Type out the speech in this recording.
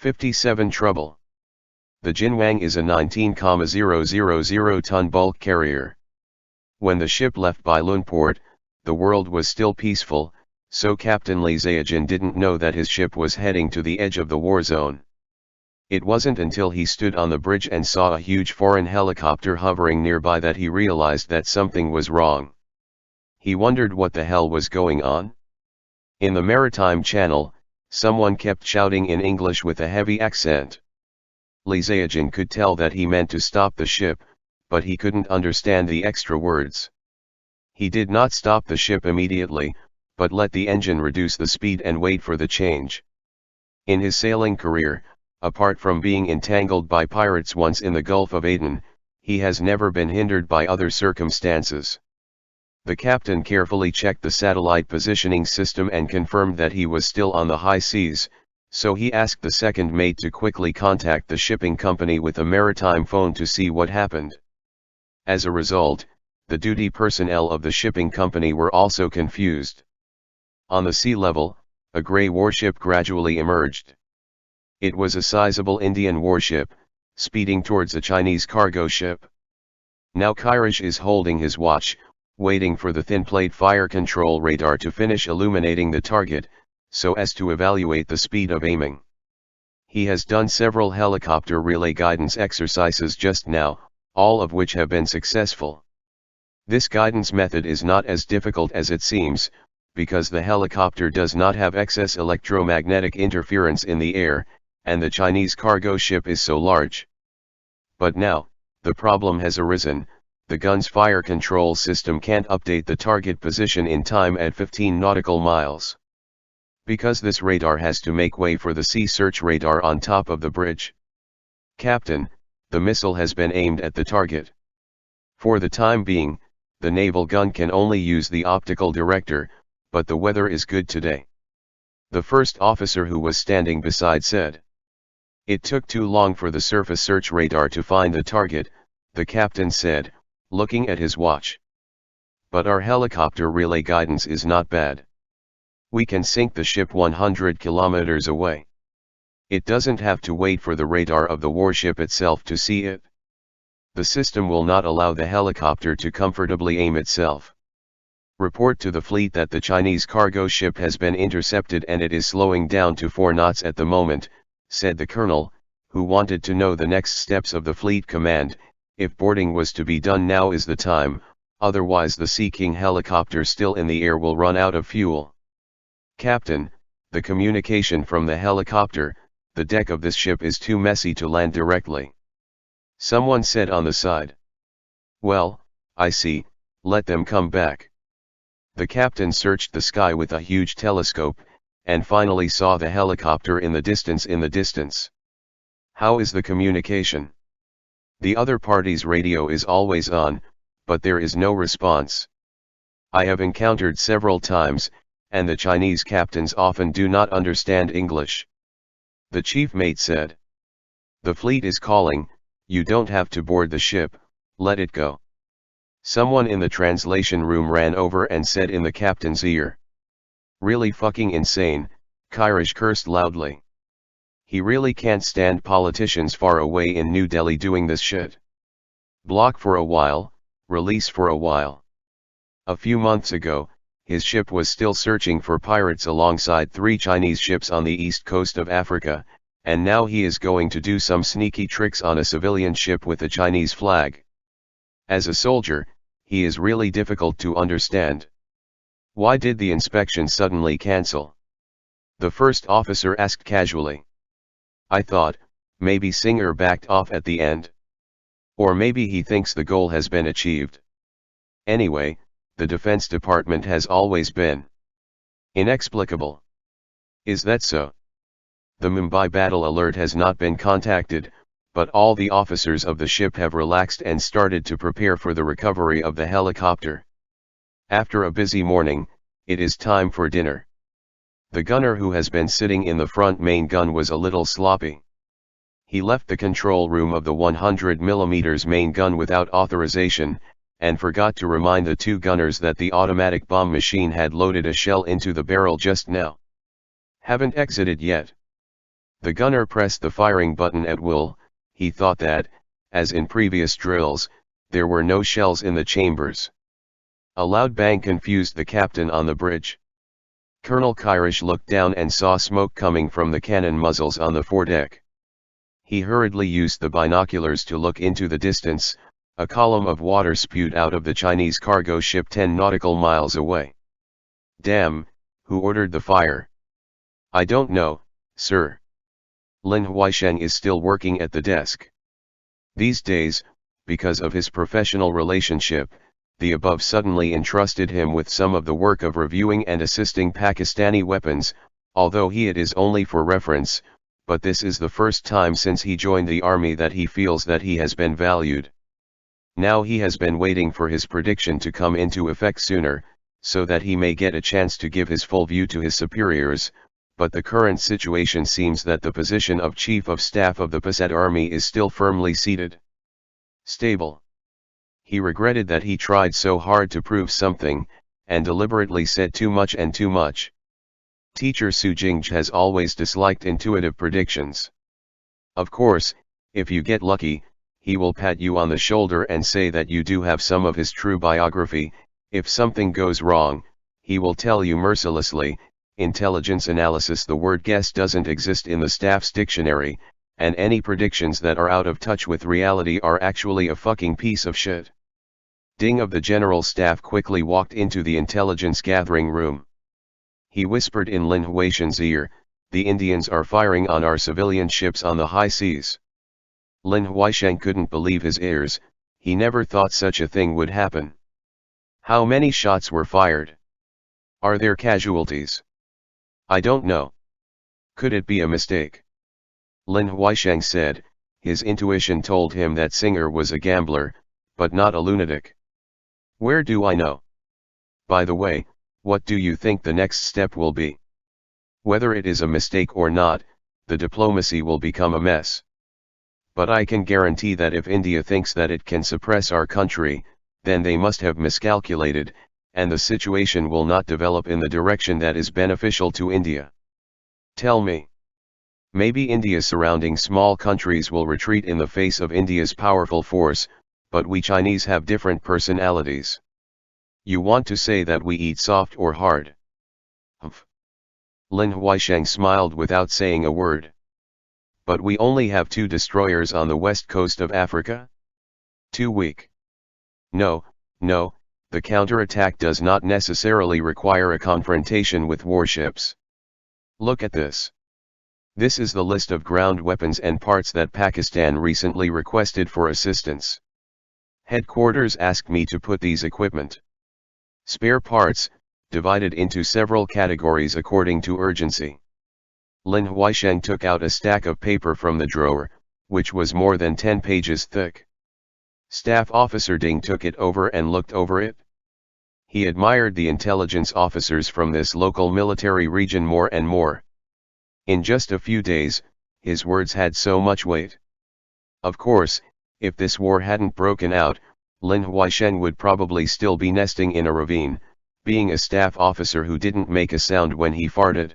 57 Trouble. The Jinwang is a 19,000-ton bulk carrier. When the ship left Bailun port, the world was still peaceful, so Captain Li Ziajin didn't know that his ship was heading to the edge of the war zone. It wasn't until he stood on the bridge and saw a huge foreign helicopter hovering nearby that he realized that something was wrong. He wondered what the hell was going on. In the Maritime Channel, someone kept shouting in English with a heavy accent. Li Ziajin could tell that he meant to stop the ship, but he couldn't understand the extra words. He did not stop the ship immediately, but let the engine reduce the speed and wait for the change. In his sailing career, apart from being entangled by pirates once in the Gulf of Aden, he has never been hindered by other circumstances. The captain carefully checked the satellite positioning system and confirmed that he was still on the high seas, so he asked the second mate to quickly contact the shipping company with a maritime phone to see what happened. As a result, the duty personnel of the shipping company were also confused. On the sea level, a grey warship gradually emerged. It was a sizable Indian warship, speeding towards a Chinese cargo ship. Now Khairaj is holding his watch, waiting for the thin plate fire control radar to finish illuminating the target, so as to evaluate the speed of aiming. He has done several helicopter relay guidance exercises just now, all of which have been successful. This guidance method is not as difficult as it seems, because the helicopter does not have excess electromagnetic interference in the air, and the Chinese cargo ship is so large. But now, the problem has arisen: the gun's fire control system can't update the target position in time at 15 nautical miles. Because this radar has to make way for the sea search radar on top of the bridge. Captain, the missile has been aimed at the target. For the time being, the naval gun can only use the optical director, but the weather is good today. The first officer who was standing beside said. It took too long for the surface search radar to find the target, the captain said, looking at his watch. But our helicopter relay guidance is not bad. We can sink the ship 100 kilometers away. It doesn't have to wait for the radar of the warship itself to see it. The system will not allow the helicopter to comfortably aim itself. Report to the fleet that the Chinese cargo ship has been intercepted and it is slowing down to 4 knots at the moment, said the colonel, who wanted to know the next steps of the fleet command. If boarding was to be done, now is the time, otherwise the Sea King helicopter still in the air will run out of fuel. Captain, the communication from the helicopter, the deck of this ship is too messy to land directly. Someone said on the side. Well, I see, let them come back. The captain searched the sky with a huge telescope, and finally saw the helicopter in the distance. How is the communication? The other party's radio is always on, but there is no response. I have encountered several times, and the Chinese captains often do not understand English. The chief mate said. The fleet is calling, you don't have to board the ship, let it go. Someone in the translation room ran over and said in the captain's ear. Really fucking insane, Khairaj cursed loudly. He really can't stand politicians far away in New Delhi doing this shit. Block for a while, release for a while. A few months ago, his ship was still searching for pirates alongside 3 Chinese ships on the east coast of Africa, and now he is going to do some sneaky tricks on a civilian ship with a Chinese flag. As a soldier, he is really difficult to understand. Why did the inspection suddenly cancel? The first officer asked casually. I thought, maybe Singer backed off at the end. Or maybe he thinks the goal has been achieved. Anyway, the Defense Department has always been inexplicable. Is that so? The Mumbai Battle Alert has not been contacted, but all the officers of the ship have relaxed and started to prepare for the recovery of the helicopter. After a busy morning, it is time for dinner. The gunner who has been sitting in the front main gun was a little sloppy. He left the control room of the 100mm main gun without authorization, and forgot to remind the 2 gunners that the automatic bomb machine had loaded a shell into the barrel just now. Haven't exited yet. The gunner pressed the firing button at will. He thought that, as in previous drills, there were no shells in the chambers. A loud bang confused the captain on the bridge. Colonel Kirish looked down and saw smoke coming from the cannon muzzles on the foredeck. He hurriedly used the binoculars to look into the distance. A column of water spewed out of the Chinese cargo ship 10 nautical miles away. Damn, who ordered the fire? I don't know, sir. Lin Huaisheng is still working at the desk. These days, because of his professional relationship, the above suddenly entrusted him with some of the work of reviewing and assisting Pakistani weapons, although it is only for reference, but this is the first time since he joined the army that he feels that he has been valued. Now he has been waiting for his prediction to come into effect sooner, so that he may get a chance to give his full view to his superiors, but the current situation seems that the position of Chief of Staff of the Pasad Army is still firmly seated. Stable. He regretted that he tried so hard to prove something, and deliberately said too much and too much. Teacher Su Jingj has always disliked intuitive predictions. Of course, if you get lucky, he will pat you on the shoulder and say that you do have some of his true biography. If something goes wrong, he will tell you mercilessly, intelligence analysis. The word guess doesn't exist in the staff's dictionary, and any predictions that are out of touch with reality are actually a fucking piece of shit. Ding of the General Staff quickly walked into the intelligence gathering room. He whispered in Lin Huaisheng's ear, "The Indians are firing on our civilian ships on the high seas." Lin Huaisheng couldn't believe his ears. He never thought such a thing would happen. How many shots were fired? Are there casualties? I don't know. Could it be a mistake? Lin Huaisheng said. His intuition told him that Singer was a gambler, but not a lunatic. Where do I know? By the way, what do you think the next step will be? Whether it is a mistake or not, the diplomacy will become a mess. But I can guarantee that if India thinks that it can suppress our country, then they must have miscalculated, and the situation will not develop in the direction that is beneficial to India. Tell me. Maybe India's surrounding small countries will retreat in the face of India's powerful force, but we Chinese have different personalities. You want to say that we eat soft or hard? Humph. Lin Huaisheng smiled without saying a word. But we only have 2 destroyers on the west coast of Africa? Too weak. No, the counterattack does not necessarily require a confrontation with warships. Look at this. This is the list of ground weapons and parts that Pakistan recently requested for assistance. Headquarters asked me to put these equipment. Spare parts, divided into several categories according to urgency. Lin Huaisheng took out a stack of paper from the drawer, which was more than 10 pages thick. Staff Officer Ding took it over and looked over it. He admired the intelligence officers from this local military region more and more. In just a few days, his words had so much weight. Of course, if this war hadn't broken out, Lin Huaisheng would probably still be nesting in a ravine, being a staff officer who didn't make a sound when he farted.